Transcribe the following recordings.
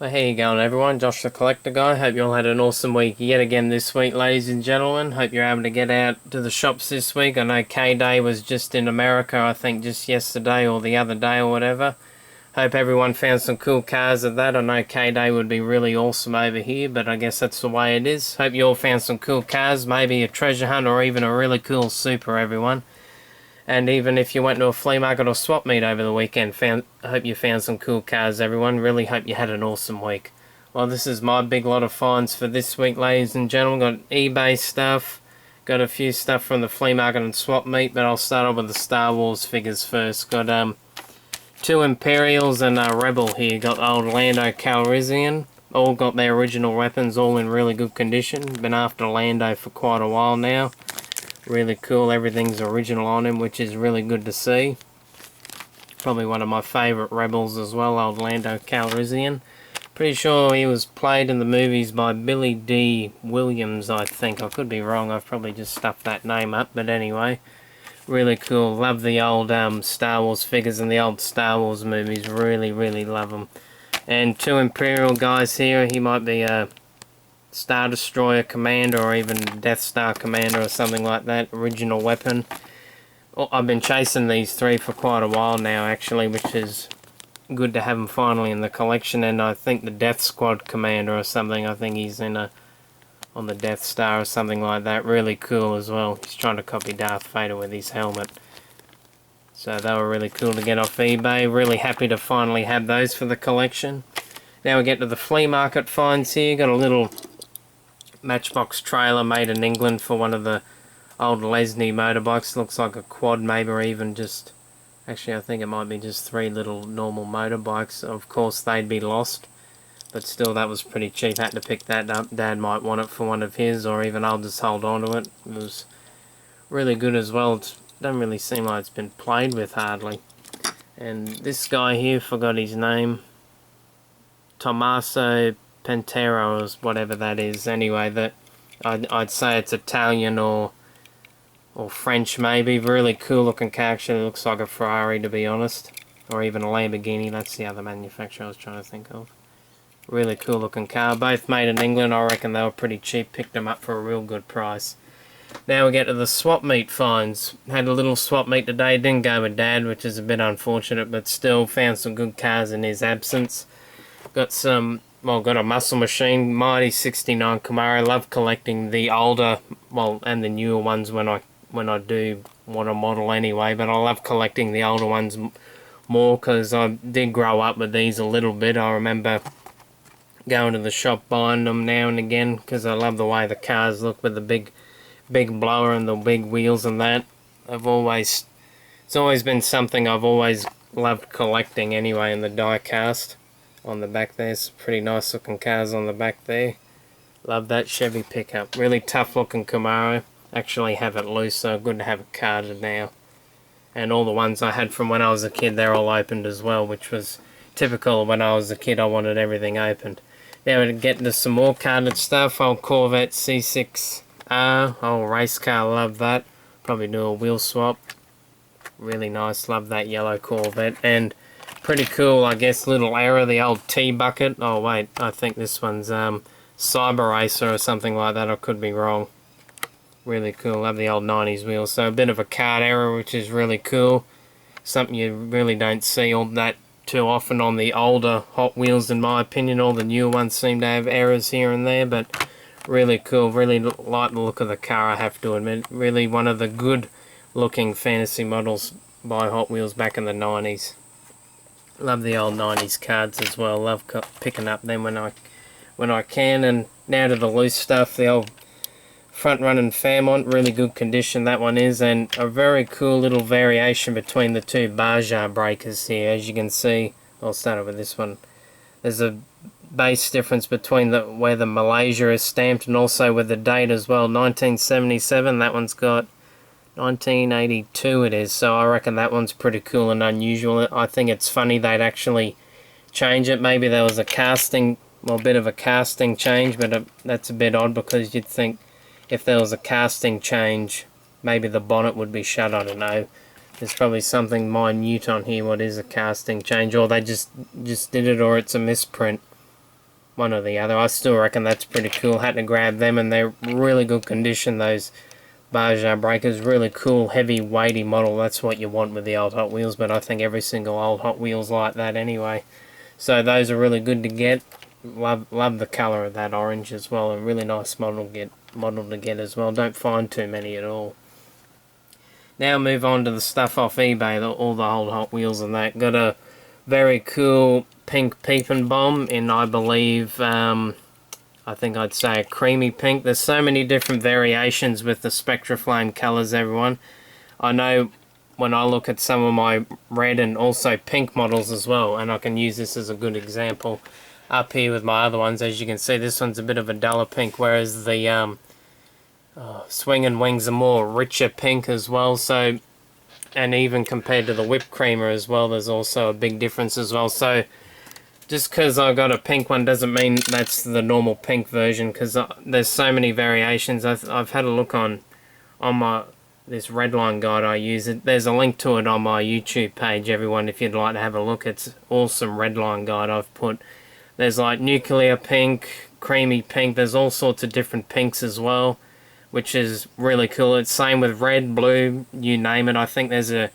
Well, how you going, everyone? Josh the Collector Guy. Hope you all had an awesome week yet again this week, ladies and gentlemen. Hope you're able to get out to the shops this week. I know K-Day was just in America, I think just yesterday or the other day or whatever. Hope everyone found some cool cars of that. I know K-Day would be really awesome over here, but I guess that's the way it is. Hope you all found some cool cars, maybe a treasure hunt or even a really cool super, everyone. And even if you went to a flea market or swap meet over the weekend, I hope you found some cool cars, everyone. Really hope you had an awesome week. Well, this is my big lot of finds for this week, ladies and gentlemen. Got eBay stuff, got a few stuff from the flea market and swap meet, but I'll start off with the Star Wars figures first. Got two Imperials and a Rebel here. Got old Lando Calrissian. All got their original weapons, all in really good condition. Been after Lando for quite a while now. Really cool, everything's original on him, which is really good to see. Probably one of my favourite Rebels as well, old Lando Calrissian. Pretty sure he was played in the movies by Billy D. Williams, I think. I could be wrong, I've probably just stuffed that name up, but anyway. Really cool, love the old Star Wars figures and the old Star Wars movies, really love them. And two Imperial guys here, he might be a Star Destroyer Commander or even Death Star Commander or something like that, original weapon. I've been chasing these three for quite a while now actually, which is good to have them finally in the collection. And I think the Death Squad Commander or something, I think he's in on the Death Star or something like that, really cool as well. He's trying to copy Darth Vader with his helmet. So they were really cool to get off eBay, really happy to finally have those for the collection. Now we get to the flea market finds here, got a little Matchbox trailer made in England for one of the old Lesney motorbikes. Looks like a quad maybe, or even just, actually I think it might be just three little normal motorbikes. Of course they'd be lost, but still that was pretty cheap. Had to pick that up. Dad might want it for one of his, or even I'll just hold on to it. It was really good as well. It doesn't really seem like it's been played with hardly. And this guy here, forgot his name, Tommaso Pentero, or whatever that is. Anyway, that I'd say it's Italian or French maybe. Really cool looking car. Actually looks like a Ferrari, to be honest, or even a Lamborghini. That's the other manufacturer I was trying to think of. Really cool looking car. Both made in England. I reckon they were pretty cheap. Picked them up for a real good price. Now we get to the swap meet finds. Had a little swap meet today. Didn't go with Dad, which is a bit unfortunate, but still found some good cars in his absence. Got a muscle machine, Mighty 69 Camaro. Love collecting the older, and the newer ones when I do want a model anyway, but I love collecting the older ones more because I did grow up with these a little bit. I remember going to the shop buying them now and again because I love the way the cars look with the big blower and the big wheels and that. It's always been something I've always loved collecting anyway, in the die cast. On the back there's pretty nice looking cars on the back there. Love that Chevy pickup. Really tough looking Camaro. Actually have it loose, so good to have it carded now. And all the ones I had from when I was a kid, they're all opened as well, which was typical. When I was a kid, I wanted everything opened. Now we're getting to some more carded stuff. Old Corvette C6R, old race car, love that. Probably do a wheel swap. Really nice, love that yellow Corvette. And pretty cool, I guess, little error, the old T-bucket. Oh wait, I think this one's Cyber Racer or something like that, I could be wrong. Really cool, love the old 90s wheels. So a bit of a card error, which is really cool. Something you really don't see all that too often on the older Hot Wheels, in my opinion. All the newer ones seem to have errors here and there, but really cool. Really like the look of the car, I have to admit. Really one of the good looking fantasy models by Hot Wheels back in the 90s. Love the old 90s cards as well. Love picking up them when I can. And now to the loose stuff. The old front running Fairmont, really good condition that one is, and a very cool little variation between the two Baja breakers here. As you can see, I'll start off with this one. There's a base difference between where the Malaysia is stamped and also with the date as well. 1977. That one's got 1982 it is, so I reckon that one's pretty cool and unusual. I think it's funny they'd actually change it. Maybe there was a bit of a casting change, but that's a bit odd because you'd think if there was a casting change, maybe the bonnet would be shut. I don't know. There's probably something minute on here. What is a casting change? Or they just did it, or it's a misprint. one or the other. I still reckon that's pretty cool. Had to grab them, and they're really good condition, those Barja breakers. Really cool, heavy, weighty model. That's what you want with the old Hot Wheels, but I think every single old Hot Wheels like that anyway. So those are really good to get. Love the colour of that orange as well. A really nice model to get as well. Don't find too many at all. Now move on to the stuff off eBay, all the old Hot Wheels and that. Got a very cool pink peeping bomb in, I believe, I think I'd say a creamy pink. There's so many different variations with the Spectraflame colours, everyone. I know when I look at some of my red and also pink models as well, and I can use this as a good example up here with my other ones. As you can see, this one's a bit of a duller pink, whereas the Swinging Wings are more richer pink as well. So, and even compared to the whipped creamer as well, there's also a big difference as well. So just because I got a pink one doesn't mean that's the normal pink version, because there's so many variations. I've had a look on my this Redline guide I use. There's a link to it on my YouTube page, everyone, if you'd like to have a look. It's awesome Redline guide I've put. There's like nuclear pink, creamy pink. There's all sorts of different pinks as well, which is really cool. It's same with red, blue, you name it. I think there's a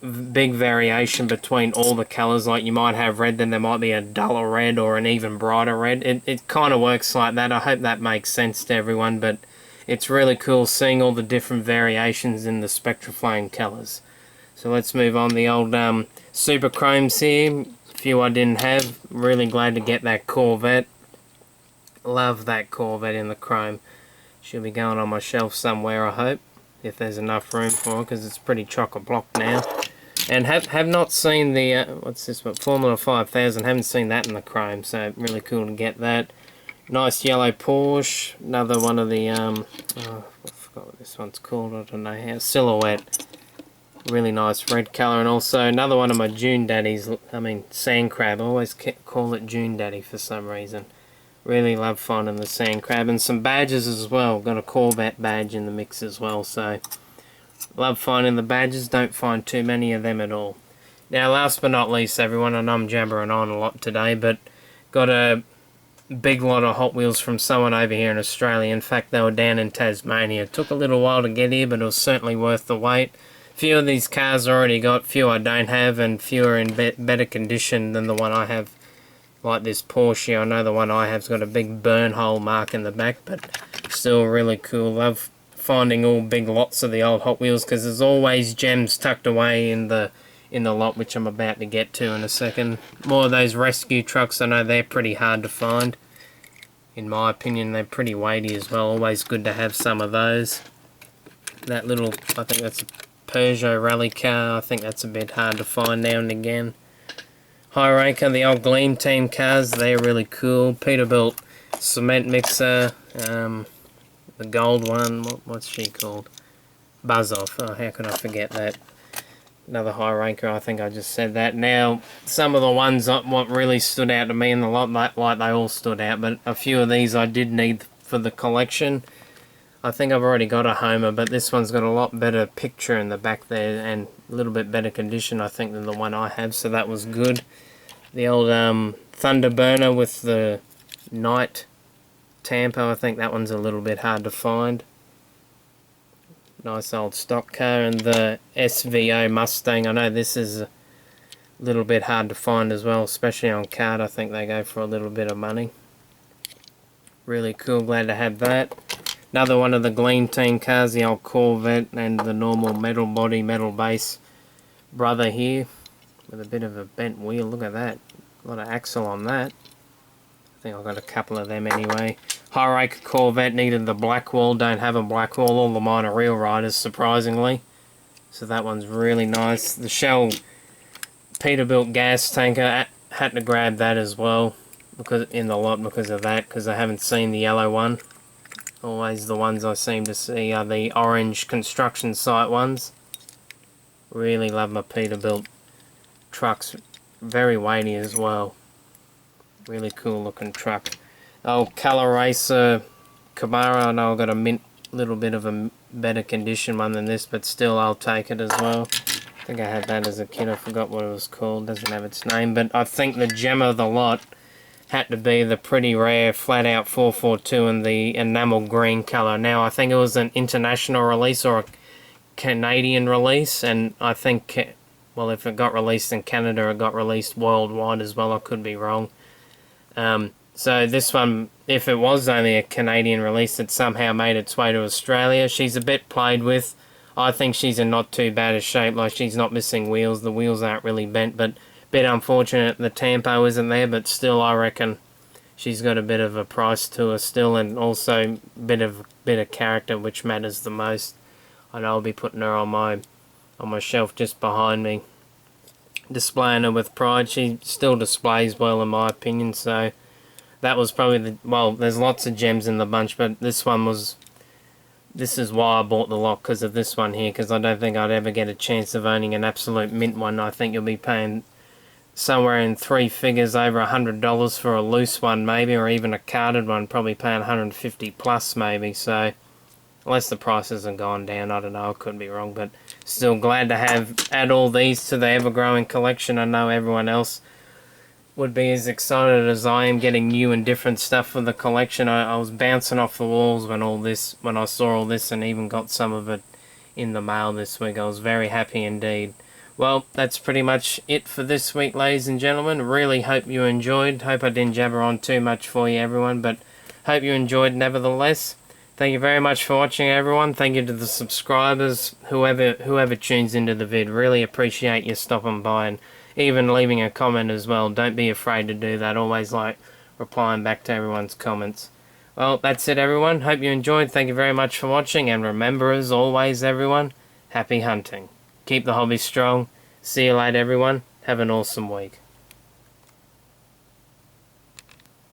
big variation between all the colours. Like you might have red, then there might be a duller red or an even brighter red. It kind of works like that. I hope that makes sense to everyone, but it's really cool seeing all the different variations in the Spectraflame colours. So let's move on. The old Super Chromes here, a few I didn't have. Really glad to get that Corvette. Love that Corvette in the chrome. Should be going on my shelf somewhere, I hope, if there's enough room for it, because it's pretty chock-a-block now. And have not seen the, what's this one, Formula 5000, haven't seen that in the chrome, so really cool to get that. Nice yellow Porsche, another one of the, oh, I forgot what this one's called, I don't know how, Silhouette. Really nice red colour, and also another one of my June Daddies, Sand Crab, I always call it June Daddy for some reason. Really love finding the Sand Crab, and some badges as well. Got a Corvette badge in the mix as well, so love finding the badges. Don't find too many of them at all. Now, last but not least, everyone, I know I'm jabbering on a lot today, but got a big lot of Hot Wheels from someone over here in Australia. In fact, they were down in Tasmania. It took a little while to get here, but it was certainly worth the wait. Few of these cars I already got, few I don't have, and few are in better condition than the one I have. Like this Porsche, I know the one I have's got a big burn hole mark in the back, but still really cool. Love finding all big lots of the old Hot Wheels, because there's always gems tucked away in the lot, which I'm about to get to in a second. More of those rescue trucks, I know they're pretty hard to find. In my opinion, they're pretty weighty as well. Always good to have some of those. That little, I think that's a Peugeot rally car. I think that's a bit hard to find now and again. High Ranker, the old Gleam Team cars, they're really cool. Peterbilt cement mixer, the gold one, what's she called? Buzz Off, oh, how could I forget that? Another High Ranker, I think I just said that. Now, some of the ones what really stood out to me in the lot, like they all stood out, but a few of these I did need for the collection. I think I've already got a Homer, but this one's got a lot better picture in the back there and a little bit better condition, I think, than the one I have, so that was good. The old Thunderburner with the Night Tampo, I think that one's a little bit hard to find. Nice old stock car. And the SVO Mustang, I know this is a little bit hard to find as well, especially on card. I think they go for a little bit of money. Really cool, glad to have that. Another one of the Gleam Team cars, the old Corvette, and the normal metal body, metal base brother here, with a bit of a bent wheel. Look at that. A lot of axle on that. I think I've got a couple of them anyway. High Ranker Corvette needed the Blackwall. Don't have a Blackwall. All the mine are Real Riders, surprisingly. So that one's really nice. The Shell Peterbilt gas tanker, had to grab that as well because in the lot because of that, because I haven't seen the yellow one. Always the ones I seem to see are the orange construction site ones. Really love my Peterbilt trucks. Very weighty as well. Really cool looking truck. Old Color Racer Camaro. I know I've got a little bit of a better condition one than this, but still I'll take it as well. I think I had that as a kid. I forgot what it was called. Doesn't have its name, but I think the gem of the lot had to be the pretty rare flat out 442 in the enamel green colour. Now I think it was an international release or a Canadian release, and I think, well, if it got released in Canada, it got released worldwide as well. I could be wrong. So this one, if it was only a Canadian release, it somehow made its way to Australia. She's a bit played with. I think she's in not too bad a shape. Like, she's not missing wheels. The wheels aren't really bent, but a bit unfortunate the tampo isn't there, but still I reckon she's got a bit of a price to her still, and also a bit of character, which matters the most. And I'll be putting her on my shelf just behind me, displaying her with pride. She still displays well in my opinion, so that was probably well, there's lots of gems in the bunch, but this is why I bought the lot, because of this one here, because I don't think I'd ever get a chance of owning an absolute mint one. I think you'll be paying somewhere in three figures, over $100 for a loose one maybe, or even a carded one, probably paying 150 plus maybe, so unless the prices have gone down, I don't know, I could be wrong, but still glad to add all these to the ever-growing collection. I know everyone else would be as excited as I am getting new and different stuff for the collection. I was bouncing off the walls when I saw all this, and even got some of it in the mail this week. I was very happy indeed. Well, that's pretty much it for this week, ladies and gentlemen. Really hope you enjoyed. Hope I didn't jabber on too much for you, everyone, but hope you enjoyed nevertheless. Thank you very much for watching, everyone. Thank you to the subscribers, whoever tunes into the vid. Really appreciate you stopping by and even leaving a comment as well. Don't be afraid to do that. Always like replying back to everyone's comments. Well, that's it, everyone. Hope you enjoyed. Thank you very much for watching, and remember, as always, everyone, happy hunting. Keep the hobby strong. See you later, everyone. Have an awesome week.